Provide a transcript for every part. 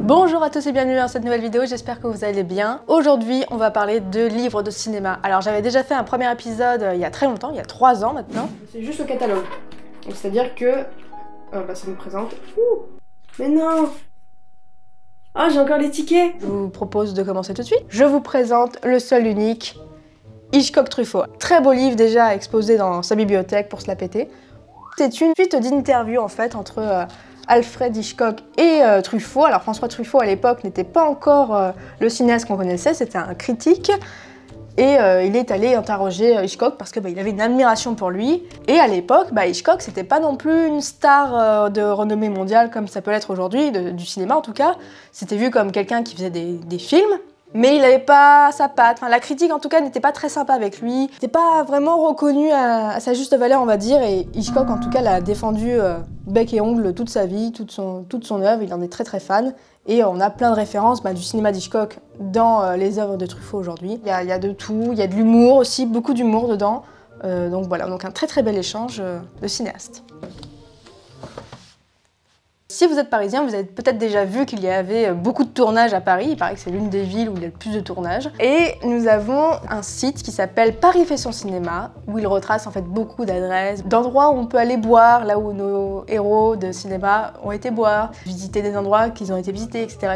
Bonjour à tous et bienvenue dans cette nouvelle vidéo, j'espère que vous allez bien. Aujourd'hui, on va parler de livres de cinéma. Alors j'avais déjà fait un premier épisode il y a très longtemps, il y a 3 ans maintenant. C'est juste le catalogue. Donc c'est-à-dire que... ça nous présente... Mais non! Ah, j'ai encore les tickets! Je vous propose de commencer tout de suite. Je vous présente le seul unique Hitchcock Truffaut. Très beau livre déjà à exposer dans sa bibliothèque pour se la péter. C'est une suite d'interviews en fait entre Alfred Hitchcock et Truffaut. Alors François Truffaut à l'époque n'était pas encore le cinéaste qu'on connaissait, c'était un critique. Et il est allé interroger Hitchcock parce que il avait une admiration pour lui. Et à l'époque, Hitchcock c'était pas non plus une star de renommée mondiale comme ça peut l'être aujourd'hui, du cinéma en tout cas. C'était vu comme quelqu'un qui faisait des films. Mais il n'avait pas sa patte, enfin, la critique en tout cas n'était pas très sympa avec lui. Il n'était pas vraiment reconnu à sa juste valeur on va dire, et Hitchcock en tout cas l'a défendu bec et ongle toute sa vie, toute son œuvre, il en est très fan. Et on a plein de références du cinéma d'Hitchcock dans les œuvres de Truffaut aujourd'hui. Il y a de tout, il y a de l'humour aussi, beaucoup d'humour dedans. Donc voilà, donc un très bel échange de cinéastes. Si vous êtes parisien, vous avez peut-être déjà vu qu'il y avait beaucoup de tournages à Paris. Il paraît que c'est l'une des villes où il y a le plus de tournages. Et nous avons un site qui s'appelle Paris fait son cinéma, où il retrace en fait beaucoup d'adresses, d'endroits où on peut aller boire, là où nos héros de cinéma ont été boire, visiter des endroits qu'ils ont été visités, etc.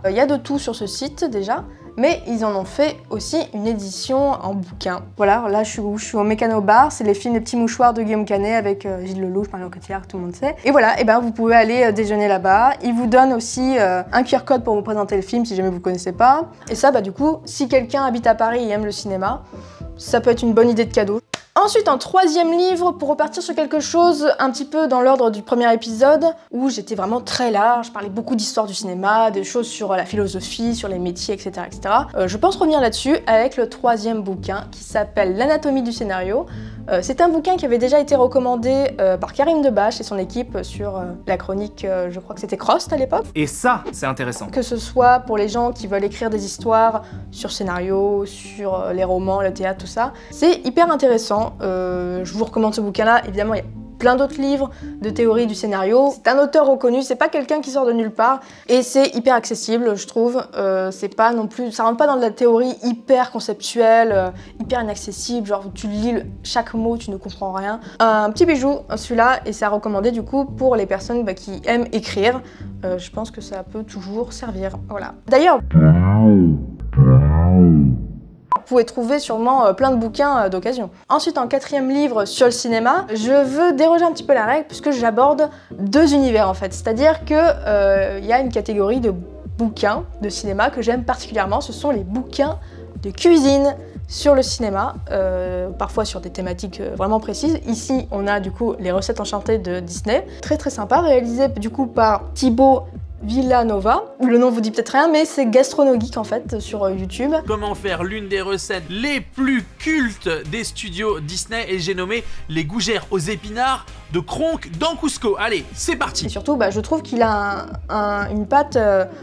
Il y a de tout sur ce site déjà. Mais ils en ont fait aussi une édition en bouquin. Voilà, là je suis au Mécano Bar, c'est les films Les Petits Mouchoirs de Guillaume Canet avec Gilles Lelouch, Marion Cotillard, tout le monde sait. Et voilà, vous pouvez aller déjeuner là-bas. Ils vous donnent aussi un QR code pour vous présenter le film si jamais vous connaissez pas. Et ça, du coup, si quelqu'un habite à Paris et aime le cinéma, ça peut être une bonne idée de cadeau. Ensuite, un troisième livre pour repartir sur quelque chose un petit peu dans l'ordre du premier épisode où j'étais vraiment très large, je parlais beaucoup d'histoire du cinéma, des choses sur la philosophie, sur les métiers, etc. Je pense revenir là-dessus avec le troisième bouquin qui s'appelle L'anatomie du scénario. C'est un bouquin qui avait déjà été recommandé par Karim Debache et son équipe sur la chronique, je crois que c'était Crost à l'époque. Et ça, c'est intéressant. Que ce soit pour les gens qui veulent écrire des histoires sur scénario, sur les romans, le théâtre, tout ça. C'est hyper intéressant. Je vous recommande ce bouquin-là. Évidemment, il y a plein d'autres livres de théorie du scénario. C'est un auteur reconnu, c'est pas quelqu'un qui sort de nulle part. Et c'est hyper accessible, je trouve. C'est pas non plus, ça rentre pas dans de la théorie hyper conceptuelle, hyper inaccessible. Genre, tu lis chaque mot, tu ne comprends rien. Un petit bijou, celui-là, et c'est à recommander du coup pour les personnes qui aiment écrire. Je pense que ça peut toujours servir. Voilà. D'ailleurs, vous pouvez trouver sûrement plein de bouquins d'occasion. Ensuite, en quatrième livre sur le cinéma, je veux déroger un petit peu la règle puisque j'aborde deux univers en fait. C'est-à-dire que y a une catégorie de bouquins de cinéma que j'aime particulièrement. Ce sont les bouquins de cuisine sur le cinéma, parfois sur des thématiques vraiment précises. Ici, on a du coup les recettes enchantées de Disney. Très sympa, réalisé du coup par Thibaut Villanova. Le nom vous dit peut-être rien, mais c'est Gastronogeek en fait sur YouTube. Comment faire l'une des recettes les plus cultes des studios Disney, et j'ai nommé les gougères aux épinards de Kronk dans Cusco. Allez, c'est parti. Et surtout, je trouve qu'il a une patte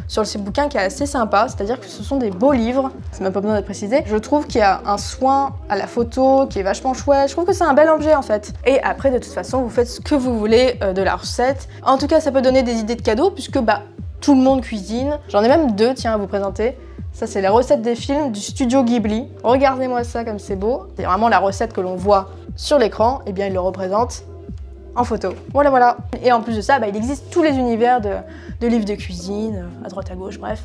sur ces bouquins qui est assez sympa, c'est-à-dire que ce sont des beaux livres, c'est même pas besoin d'être précisé. Je trouve qu'il y a un soin à la photo qui est vachement chouette, je trouve que c'est un bel objet en fait. Et après, de toute façon, vous faites ce que vous voulez de la recette. En tout cas, ça peut donner des idées de cadeaux, puisque tout le monde cuisine. J'en ai même deux, tiens, à vous présenter. Ça, c'est les recettes des films du studio Ghibli. Regardez-moi ça comme c'est beau. C'est vraiment la recette que l'on voit sur l'écran. Et bien, il le représente en photo. Voilà. Et en plus de ça, il existe tous les univers de livres de cuisine, à droite à gauche, bref.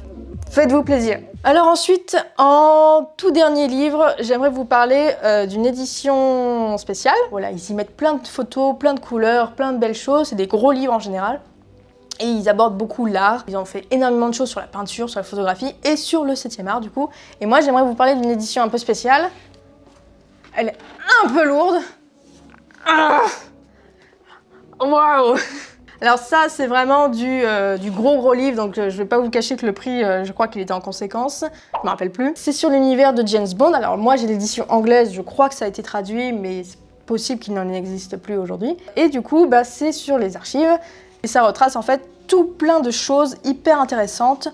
Faites-vous plaisir. Alors ensuite, en tout dernier livre, j'aimerais vous parler d'une édition spéciale. Voilà, ils y mettent plein de photos, plein de couleurs, plein de belles choses. C'est des gros livres en général. Et ils abordent beaucoup l'art. Ils ont fait énormément de choses sur la peinture, sur la photographie et sur le 7e art du coup. Et moi j'aimerais vous parler d'une édition un peu spéciale. Elle est un peu lourde. Waouh! Alors ça c'est vraiment du gros livre, donc je vais pas vous cacher que le prix, je crois qu'il était en conséquence, je me rappelle plus. C'est sur l'univers de James Bond. Alors moi j'ai l'édition anglaise, je crois que ça a été traduit, mais c'est possible qu'il n'en existe plus aujourd'hui. Et du coup c'est sur les archives. Et ça retrace en fait tout plein de choses hyper intéressantes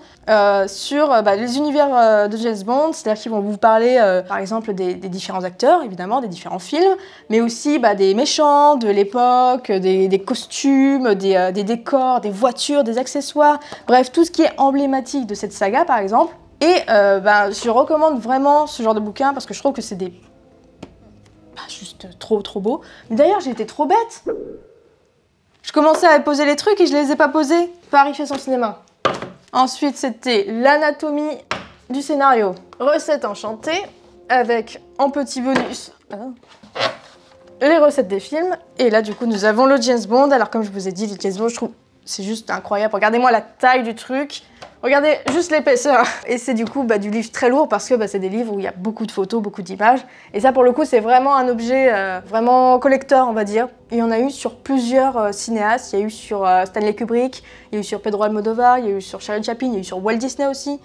sur les univers de James Bond, c'est-à-dire qu'ils vont vous parler par exemple des différents acteurs, évidemment, des différents films, mais aussi des méchants de l'époque, des costumes, des décors, des voitures, des accessoires, bref, tout ce qui est emblématique de cette saga par exemple. Et je recommande vraiment ce genre de bouquin parce que je trouve que c'est juste trop beau. Mais d'ailleurs, j'ai été trop bête. Je commençais à poser les trucs et je les ai pas posés. Paris fait son cinéma. Ensuite, c'était l'anatomie du scénario. Recettes enchantées, avec en petit bonus les recettes des films. Et là, du coup, nous avons le James Bond. Alors, comme je vous ai dit, le James Bond, je trouve c'est juste incroyable. Regardez-moi la taille du truc. Regardez juste l'épaisseur. Et c'est du coup du livre très lourd parce que c'est des livres où il y a beaucoup de photos, beaucoup d'images. Et ça, pour le coup, c'est vraiment un objet vraiment collector, on va dire. Il y en a eu sur plusieurs cinéastes. Il y a eu sur Stanley Kubrick, il y a eu sur Pedro Almodovar, il y a eu sur Charlie Chaplin, il y a eu sur Walt Disney aussi.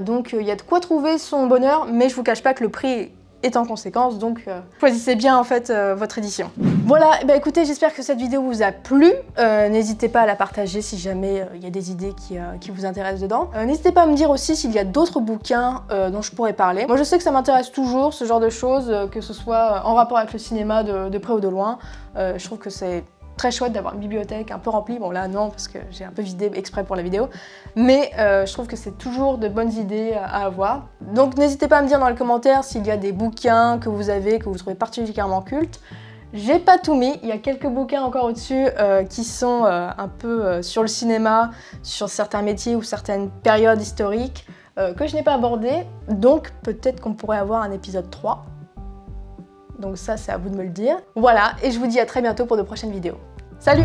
Donc il y a de quoi trouver son bonheur, mais je vous cache pas que le prix est en conséquence, donc choisissez bien en fait votre édition. Voilà, écoutez, j'espère que cette vidéo vous a plu. N'hésitez pas à la partager si jamais il y a des idées qui vous intéressent dedans. N'hésitez pas à me dire aussi s'il y a d'autres bouquins dont je pourrais parler. Moi je sais que ça m'intéresse toujours, ce genre de choses, que ce soit en rapport avec le cinéma de près ou de loin. Je trouve que c'est très chouette d'avoir une bibliothèque un peu remplie. Bon là non, parce que j'ai un peu vidé exprès pour la vidéo. Mais je trouve que c'est toujours de bonnes idées à avoir. Donc n'hésitez pas à me dire dans les commentaires s'il y a des bouquins que vous avez, que vous trouvez particulièrement cultes. J'ai pas tout mis, il y a quelques bouquins encore au-dessus qui sont un peu sur le cinéma, sur certains métiers ou certaines périodes historiques que je n'ai pas abordées. Donc peut-être qu'on pourrait avoir un épisode 3. Donc ça, c'est à vous de me le dire. Voilà, et je vous dis à très bientôt pour de prochaines vidéos. Salut!